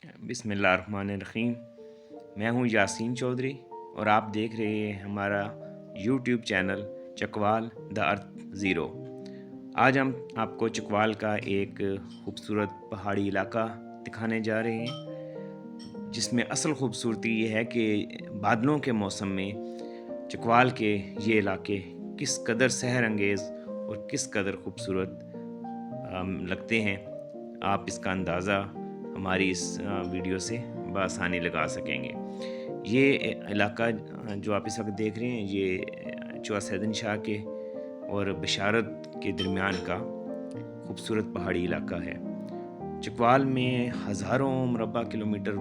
बिस्मिल्लाहिर्रहमानिर्रहीम। मैं हूँ यासीन चौधरी और आप देख रहे हैं हमारा YouTube channel Chakwal the earth zero. आज हम आपको चकवाल का एक खूबसूरत पहाड़ी इलाका दिखाने जा रहे हैं, जिसमें असल खूबसूरती ये है कि बादलों के मौसम में चकवाल के ये इलाके किस कदर सहर अंगेज़ और किस कदर खूबसूरत लगते हैं। आप इसका अंदाज़ा हमारी इस वीडियो से बआसानी लगा सकेंगे। ये इलाका जो आप इस वक्त देख रहे हैं, ये चौसैदन शाह के और बशारत के दरमियान का खूबसूरत पहाड़ी इलाका है। चकवाल में हज़ारों मुरबा किलोमीटर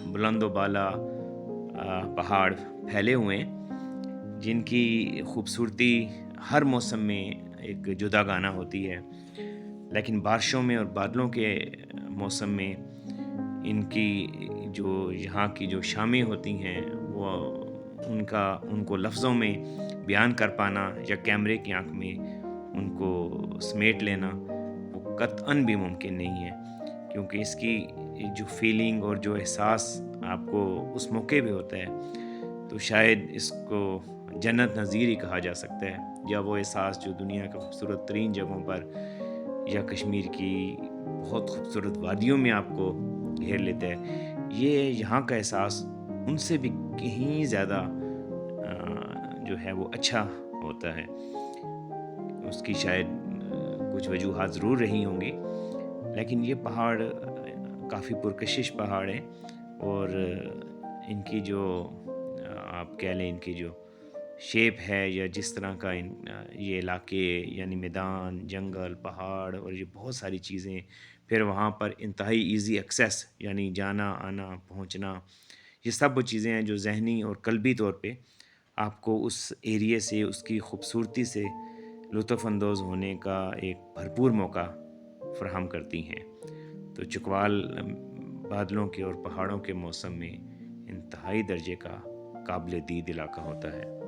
बुलंद व बाला पहाड़ फैले हुए हैं, जिनकी खूबसूरती हर मौसम में एक जुदा गाना होती है। लेकिन बारिशों में और बादलों के मौसम में इनकी जो यहाँ की जो शामें होती हैं, वो उनको लफ्ज़ों में बयान कर पाना या कैमरे की आंख में उनको समेट लेना वो कतई भी मुमकिन नहीं है, क्योंकि इसकी जो फीलिंग और जो एहसास आपको उस मौके पे होता है, तो शायद इसको जन्नत नज़ीर ही कहा जा सकता है। या वो एहसास जो दुनिया के खूबसूरत तरीन जगहों पर या कश्मीर की बहुत खूबसूरत वादियों में आपको घेर लेता है, ये यहाँ का एहसास उनसे भी कहीं ज़्यादा जो है वो अच्छा होता है। उसकी शायद कुछ वजूहात ज़रूर रही होंगी, लेकिन ये पहाड़ काफ़ी पुरकशिश पहाड़ हैं और इनकी जो आप कह लें इनकी जो शेप है या जिस तरह का ये इलाके यानी मैदान, जंगल, पहाड़ और ये बहुत सारी चीज़ें, फिर वहाँ पर इंतहाई इजी एक्सेस यानी जाना आना पहुँचना, ये सब वो चीज़ें हैं जो ज़हनी और कल्बी तौर पे आपको उस एरिए से, उसकी खूबसूरती से लुत्फ़ अंदोज़ होने का एक भरपूर मौका फ़राहम करती हैं। तो चकवाल बादलों के और पहाड़ों के मौसम में इंतहाई दर्जे का काबिल दीद इलाका होता है।